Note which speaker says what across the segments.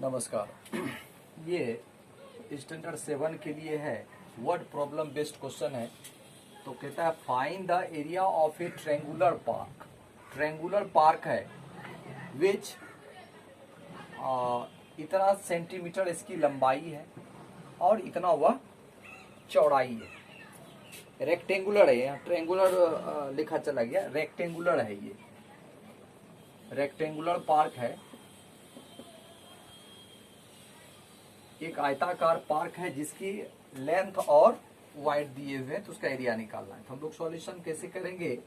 Speaker 1: नमस्कार। ये स्टैंडर्ड 7 के लिए है, वर्ड प्रॉब्लम बेस्ड क्वेश्चन है। तो कहता है find the area of A triangular park. Triangular park है विच इतना सेंटीमीटर इसकी लंबाई है और इतना वह चौड़ाई है। रेक्टेंगुलर है, यहाँ ट्रेंगुलर लिखा चला गया, रेक्टेंगुलर है। ये रेक्टेंगुलर पार्क है, एक आयताकार पार्क है जिसकी लेंथ और वाइड दिए हुए हैं, तो उसका एरिया निकालना है। तो हम लोग सॉल्यूशन कैसे करेंगे,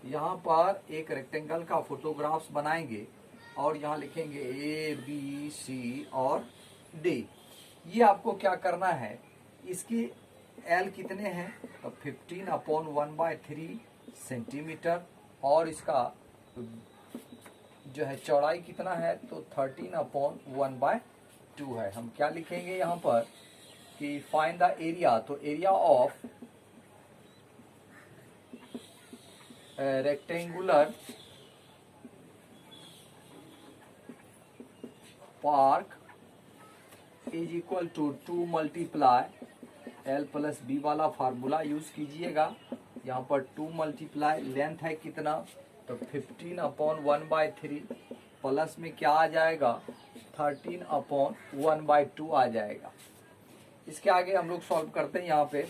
Speaker 1: यहाँ पर एक रेक्टेंगल का फोटोग्राफ्स बनाएंगे और यहाँ लिखेंगे ए बी सी और डी। ये आपको क्या करना है, इसकी एल कितने हैं तो 15/1/3 सेंटीमीटर और इसका जो है चौड़ाई कितना है तो 13/1/2 है। हम क्या लिखेंगे यहाँ पर कि फाइंड द एरिया, तो area of rectangular park is equal to 2 multiply l plus b वाला फार्मूला यूज कीजिएगा। यहाँ पर 2 मल्टीप्लाई लेंथ है कितना तो 15/1/3 प्लस में क्या आ जाएगा 13/1/2 आ जाएगा। इसके आगे हम लोग सॉल्व करते हैं। यहाँ पे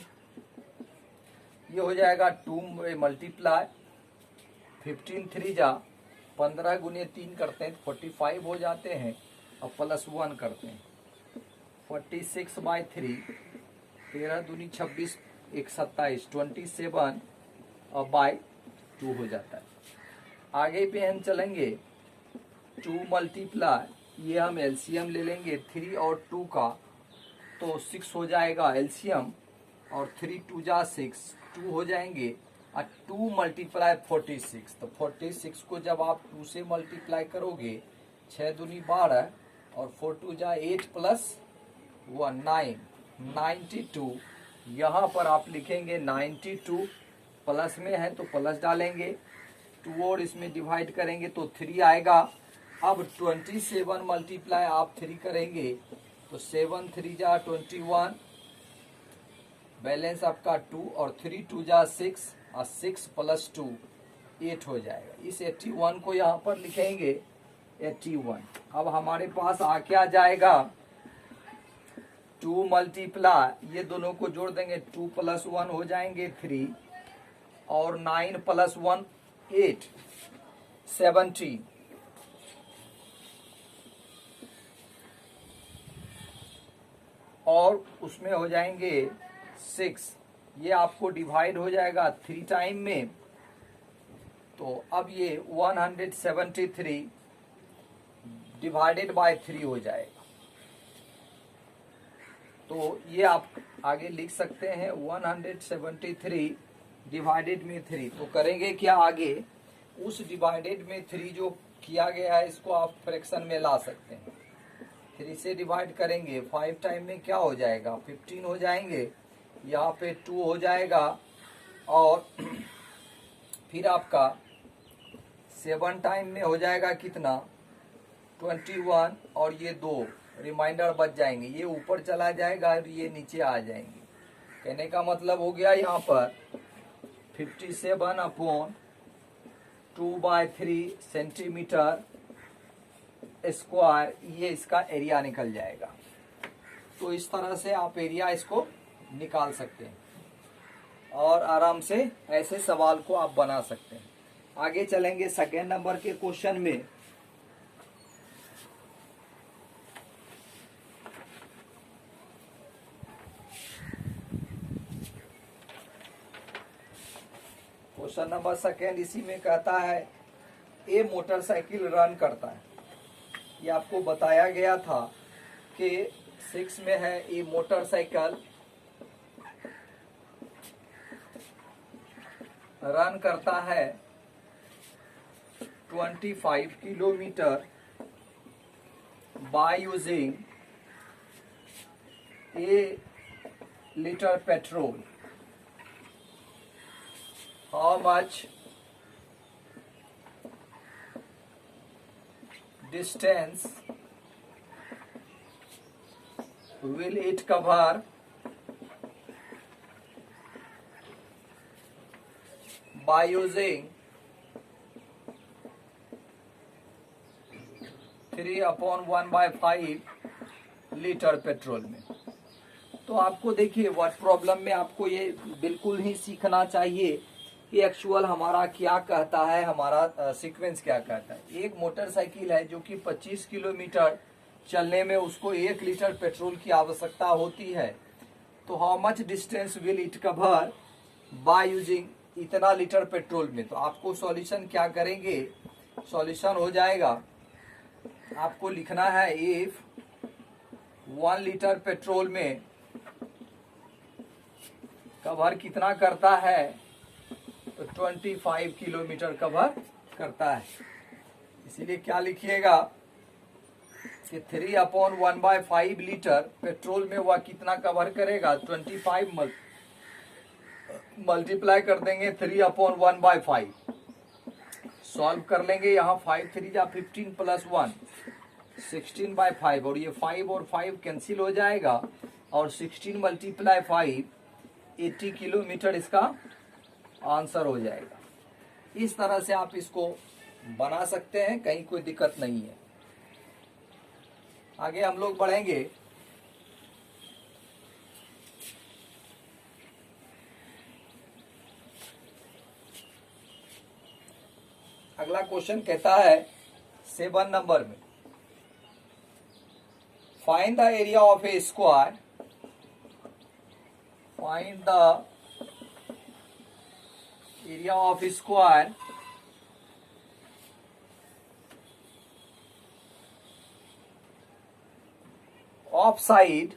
Speaker 1: ये हो जाएगा 2 मल्टीप्लाई 15 3 जा 15 गुने 3 करते हैं 45 हो जाते हैं और प्लस 1 करते हैं 46/3 13 दूनी 26 1 27 27/2 हो जाता है। आगे पे हम चलेंगे 2 मल्टीप्लाई, ये हम एलसीएम ले लेंगे 3 और 2 का तो 6 हो जाएगा एलसीएम और 3 2 जा 6 2 हो जाएंगे और 2 मल्टीप्लाई 46, तो 46 को जब आप 2 से मल्टीप्लाई करोगे 6 दूनी 12 और 4 2 जा 8 प्लस 1 9 92। यहाँ पर आप लिखेंगे 92 प्लस में है तो प्लस डालेंगे 2 और इसमें डिवाइड करेंगे तो 3 आएगा। अब 27 मल्टीप्लाई आप 3 करेंगे तो 7 3 जा 21, बैलेंस आपका 2 और 3 2 जा 6 और 6 प्लस 2 8 हो जाएगा। इस 81 को यहाँ पर लिखेंगे 81। अब हमारे पास आ क्या जाएगा 2 मल्टीप्लाई, ये दोनों को जोड़ देंगे 2 प्लस 1 हो जाएंगे 3 और 9 प्लस 1 8 70 और उसमें हो जाएंगे 6। ये आपको डिवाइड हो जाएगा 3 टाइम में, तो अब ये 173 डिवाइडेड बाय 3 हो जाएगा। तो ये आप आगे लिख सकते हैं 173 डिवाइडेड में 3। तो करेंगे क्या आगे, उस डिवाइडेड में 3 जो किया गया है इसको आप फ्रैक्शन में ला सकते हैं। 3 से डिवाइड करेंगे 5 टाइम में क्या हो जाएगा 15 हो जाएंगे, यहाँ पे 2 हो जाएगा और फिर आपका 7 टाइम में हो जाएगा कितना 21 और ये 2 रिमाइंडर बच जाएंगे, ये ऊपर चला जाएगा और ये नीचे आ जाएंगे। कहने का मतलब हो गया यहाँ पर 57/2/3 सेंटीमीटर स्क्वायर, ये इसका एरिया निकल जाएगा। तो इस तरह से आप एरिया इसको निकाल सकते हैं और आराम से ऐसे सवाल को आप बना सकते हैं। आगे चलेंगे सेकेंड नंबर के क्वेश्चन में। क्वेश्चन नंबर सेकेंड इसी में कहता है ए मोटरसाइकिल रन करता है। ये आपको बताया गया था कि 6 में है ए मोटरसाइकिल रन करता है 25 kilometre by using A litre petrol. How much distance will it cover by using 3/1/5 litre petrol में। तो आपको देखिए वर्ड प्रॉब्लम में आपको ये बिल्कुल ही सीखना चाहिए कि एक्चुअल हमारा क्या कहता है, हमारा सीक्वेंस क्या कहता है। एक मोटरसाइकिल है जो कि 25 किलोमीटर चलने में उसको 1 लीटर पेट्रोल की आवश्यकता होती है। तो how much distance will it cover by using इतना लीटर पेट्रोल में। तो आपको सॉल्यूशन क्या करेंगे, सॉल्यूशन हो जाएगा, आपको लिखना है इफ 1 लीटर पेट्रोल में कवर कितना करता है, तो 25 किलोमीटर कवर करता है। इसीलिए क्या लिखिएगा कि 3/1/5 लीटर पेट्रोल में वह कितना कवर करेगा, 25 मल्टीप्लाई कर देंगे 3/1/5, सॉल्व कर लेंगे। यहाँ 5 3 जा 15 प्लस 1 16/5, और ये 5 और 5 कैंसिल हो जाएगा, और 16 मल्टीप्लाई 5 80 किलोमीटर इसका आंसर हो जाएगा। इस तरह से आप इसको बना सकते हैं, कहीं कोई दिक्कत नहीं है। आगे हम लोग बढ़ेंगे। अगला क्वेश्चन कहता है 7 नंबर में, find the area of A square, find the area of square of side,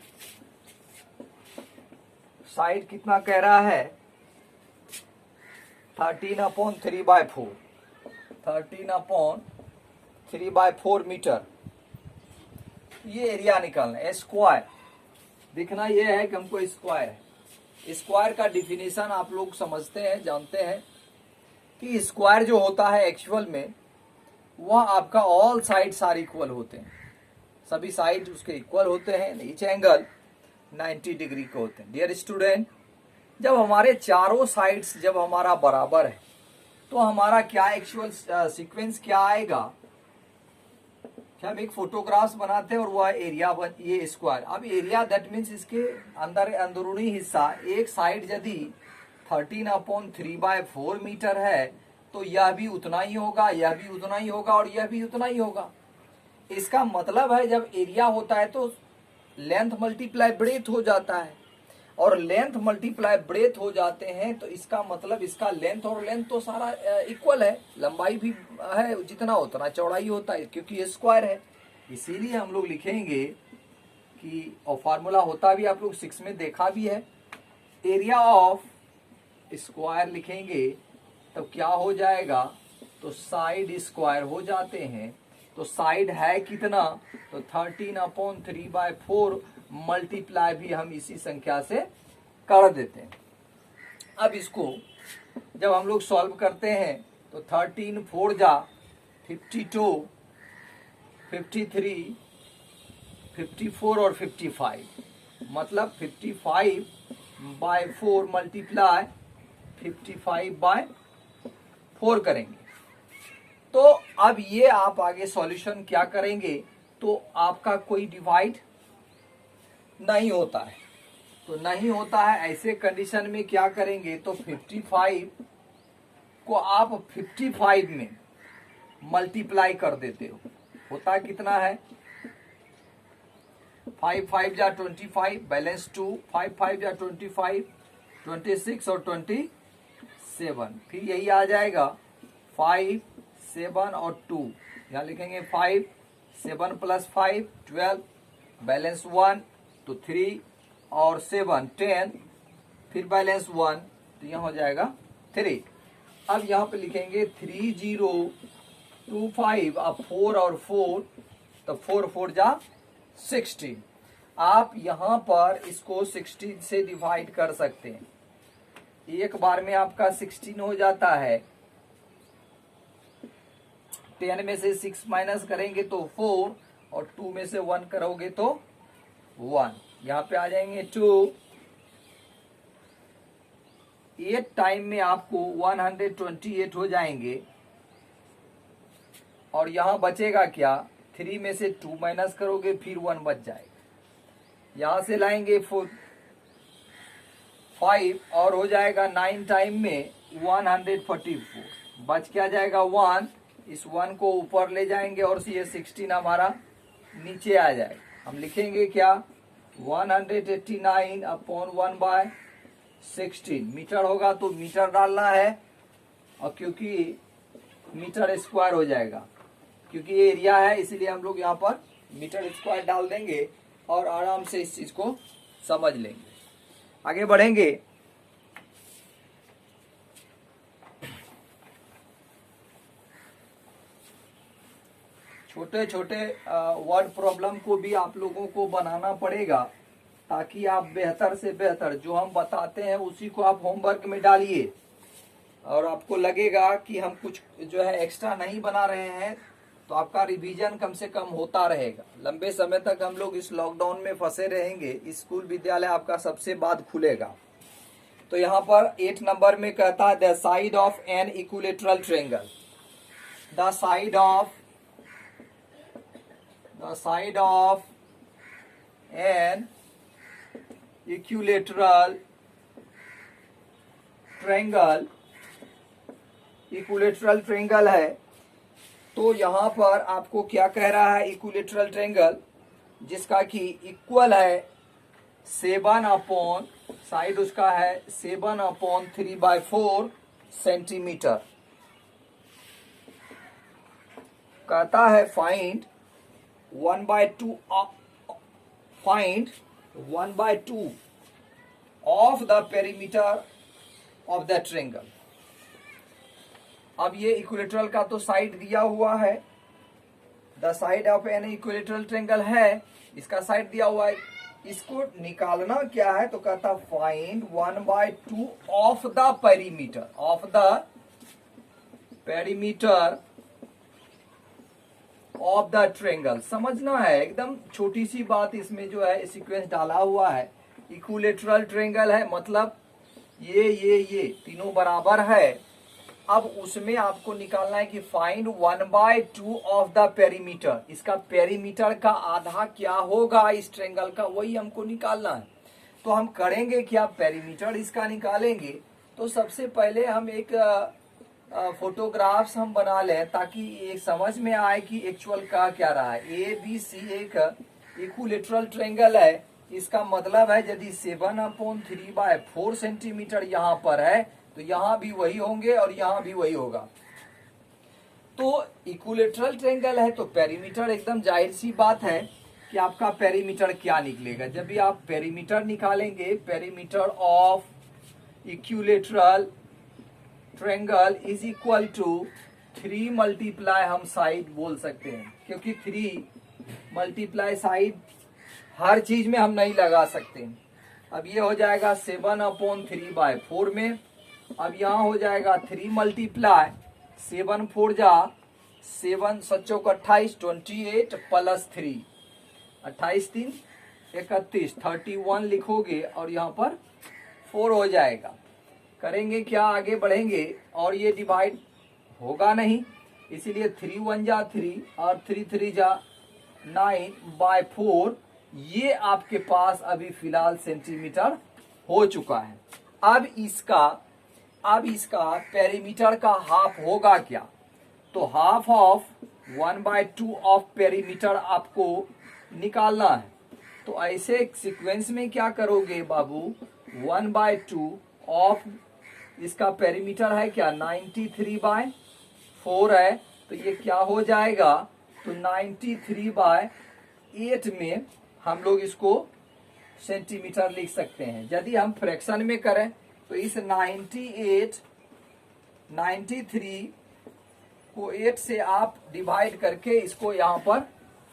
Speaker 1: side कितना कह रहा है 13/3/4, 13/3/4 मीटर। ये एरिया निकालना है। स्क्वायर दिखना ये है कि हमको स्क्वायर है। स्क्वायर का डिफिनेशन आप लोग समझते हैं, जानते हैं कि स्क्वायर जो होता है एक्चुअल में वह आपका ऑल साइड्स आर इक्वल होते हैं, सभी साइड उसके इक्वल होते हैं, ईच एंगल 90 डिग्री के होते हैं। डियर स्टूडेंट, जब हमारे चारों साइड्स जब हमारा बराबर है तो हमारा क्या एक्चुअल सीक्वेंस क्या आएगा, क्या हम एक फोटोग्राफ्स बनाते हैं और वह एरिया ये स्क्वायर। अब एरिया दैट मीन्स इसके अंदर अंदरूनी हिस्सा, एक साइड यदि 13/3/4 मीटर है तो यह भी उतना ही होगा, यह भी उतना ही होगा, और यह भी उतना ही होगा। इसका मतलब है जब एरिया होता है तो लेंथ मल्टीप्लाई ब्रेथ हो जाता है, और लेंथ मल्टीप्लाई ब्रेथ हो जाते हैं तो इसका मतलब इसका लेंथ और लेंथ तो सारा इक्वल है, लंबाई भी है जितना उतना चौड़ाई होता है, क्योंकि ये स्क्वायर है। इसीलिए हम लोग लिखेंगे कि, और फार्मूला होता भी आप लोग 6 में देखा भी है, एरिया ऑफ स्क्वायर लिखेंगे तब क्या हो जाएगा, तो साइड स्क्वायर हो जाते हैं। तो साइड है कितना, तो 13/3/4 मल्टीप्लाई भी हम इसी संख्या से कर देते हैं। अब इसको जब हम लोग सॉल्व करते हैं तो 13 4 जा 52, 53, 54 और 55, मतलब 55/4 मल्टीप्लाई 55/4 करेंगे। तो अब ये आप आगे सॉल्यूशन क्या करेंगे, तो आपका कोई डिवाइड नहीं होता है, तो नहीं होता है। ऐसे कंडीशन में क्या करेंगे, तो 55 को आप 55 में मल्टीप्लाई कर देते हो, होता कितना है 5 5 जा 25, बैलेंस 2, 5 5 जा 25, 26 और 27, फिर यही आ जाएगा 5 7 और 2, यहाँ लिखेंगे 5 7 प्लस 5 12, बैलेंस 1 तो 3 और 7 10, फिर बैलेंस 1 तो यहाँ हो जाएगा 3। अब यहाँ पे लिखेंगे 3025, अब 4 और 4 तो 4 4 जा 16। आप यहाँ पर इसको 16 से डिवाइड कर सकते हैं, एक बार में आपका 16 हो जाता है। 10 में से 6 माइनस करेंगे तो 4, और 2 में से 1 करोगे तो 1। यहाँ पे आ जाएंगे 2, 8 टाइम में आपको 128 हो जाएंगे। और यहाँ बचेगा क्या, 3 में से 2 माइनस करोगे फिर 1 बच जाएगा। यहाँ से लाएंगे 5 और हो जाएगा 9 टाइम में 144, बच क्या जाएगा 1। इस 1 को ऊपर ले जाएंगे और ये 16 हमारा नीचे आ जाएगा। हम लिखेंगे क्या, 189 अपॉन 1/16 मीटर होगा तो मीटर डालना है, और क्योंकि मीटर स्क्वायर हो जाएगा, क्योंकि ये एरिया है इसलिए हम लोग यहाँ पर मीटर स्क्वायर डाल देंगे और आराम से इस चीज को समझ लेंगे। आगे बढ़ेंगे। छोटे छोटे वर्ड प्रॉब्लम को भी आप लोगों को बनाना पड़ेगा, ताकि आप बेहतर से बेहतर जो हम बताते हैं उसी को आप होमवर्क में डालिए, और आपको लगेगा कि हम कुछ जो है एक्स्ट्रा नहीं बना रहे हैं, तो आपका रिवीजन कम से कम होता रहेगा। लंबे समय तक हम लोग इस लॉकडाउन में फंसे रहेंगे, स्कूल विद्यालय आपका सबसे बाद खुलेगा। तो यहाँ पर 8 नंबर में कहता है the side of an equilateral triangle, the side of an equilateral triangle, equilateral triangle है। तो यहां पर आपको क्या कह रहा है, इक्विलेटरल ट्रायंगल जिसका कि इक्वल है 7 अपॉन, साइड उसका है 7/3/4 सेंटीमीटर। कहता है find 1/2 of the perimeter of the triangle. अब ये इक्विलेटरल का तो साइड दिया हुआ है, the side of an equilateral triangle है, इसका साइड दिया हुआ है। इसको निकालना क्या है, तो कहता find 1/2 of the perimeter of the triangle. समझना है, एकदम छोटी सी बात इसमें जो है सीक्वेंस डाला हुआ है। इक्विलेटरल ट्रायंगल है मतलब ये तीनों बराबर है। अब उसमें आपको निकालना है कि फाइंड 1/2 ऑफ द पेरीमीटर, इसका पेरीमीटर का आधा क्या होगा इस ट्रायंगल का, वही हमको निकालना है। तो हम करेंगे क्या, पेरीमीटर इसका निकालेंगे। तो सबसे पहले हम एक फोटोग्राफ्स हम बना लें, ताकि एक समझ में आए कि एक्चुअल का क्या रहा है। ABC एक इक्विलेटरल ट्रायंगल है, इसका मतलब है यदि 7/3/4 सेंटीमीटर यहाँ पर है तो यहाँ भी वही होंगे और यहाँ भी वही होगा। तो इक्विलेटरल ट्रायंगल है तो पेरीमीटर, एकदम जाहिर सी बात है कि आपका पेरीमीटर क्या निकलेगा। जब भी आप पेरीमीटर निकालेंगे, perimeter of equilateral triangle is equal to 3 multiply हम साइड बोल सकते हैं, क्योंकि 3 मल्टीप्लाई साइड हर चीज में हम नहीं लगा सकते। अब ये हो जाएगा 7/3/4 में। अब यहाँ हो जाएगा 3 मल्टीप्लाई 7 4 जा 7 7 28 28 प्लस 3 28 3 31 31 लिखोगे और यहाँ पर 4 हो जाएगा। करेंगे क्या, आगे बढ़ेंगे और ये डिवाइड होगा नहीं, इसीलिए 3 1 जा 3 और 3 3 जा 9/4 ये आपके पास अभी फिलहाल सेंटीमीटर हो चुका है। अब इसका पेरीमीटर का हाफ होगा क्या, तो हाफ ऑफ 1/2 ऑफ पेरीमीटर आपको निकालना है। तो ऐसे सीक्वेंस में क्या करोगे बाबू, 1/2 ऑफ इसका पेरीमीटर है क्या 93/4 है, तो ये क्या हो जाएगा, तो 93/8 में हम लोग इसको सेंटीमीटर लिख सकते हैं। यदि हम फ्रैक्शन में करें तो इस 93 को 8 से आप डिवाइड करके इसको यहाँ पर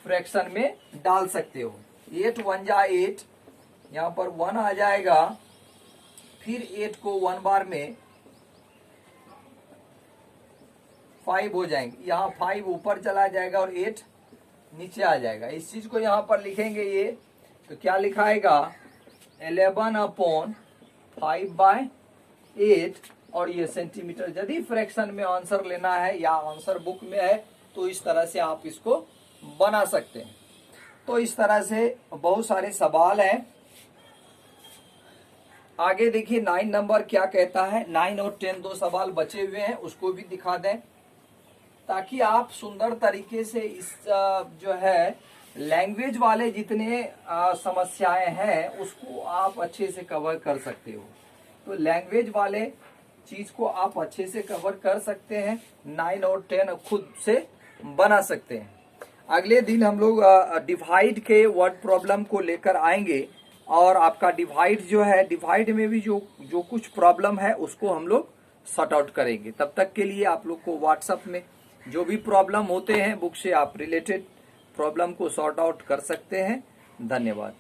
Speaker 1: फ्रैक्शन में डाल सकते हो। 8 1 जा 8, यहाँ पर 1 आ जाएगा, फिर 8 को 1 बार में 5 हो जाएंगे, यहाँ 5 ऊपर चला जाएगा और 8 नीचे आ जाएगा। इस चीज को यहाँ पर लिखेंगे ये तो क्या लिखाएगा 11/5/8 और ये सेंटीमीटर। यदि फ्रैक्शन में आंसर लेना है या आंसर बुक में है तो इस तरह से आप इसको बना सकते हैं। तो इस तरह से बहुत सारे सवाल हैं। आगे देखिए 9 नंबर क्या कहता है। 9 और 10 दो सवाल बचे हुए हैं, उसको भी दिखा दें ताकि आप सुंदर तरीके से इस जो है लैंग्वेज वाले जितने समस्याएं हैं उसको आप अच्छे से कवर कर सकते हो। तो लैंग्वेज वाले चीज को आप अच्छे से कवर कर सकते हैं। 9 और 10 खुद से बना सकते हैं। अगले दिन हम लोग डिवाइड के वर्ड प्रॉब्लम को लेकर आएंगे और आपका डिवाइड जो है, डिवाइड में भी जो कुछ प्रॉब्लम है उसको हम लोग सॉर्ट आउट करेंगे। तब तक के लिए आप लोग को व्हाट्सएप में जो भी प्रॉब्लम होते हैं बुक से आप रिलेटेड प्रॉब्लम को सॉर्ट आउट कर सकते हैं। धन्यवाद।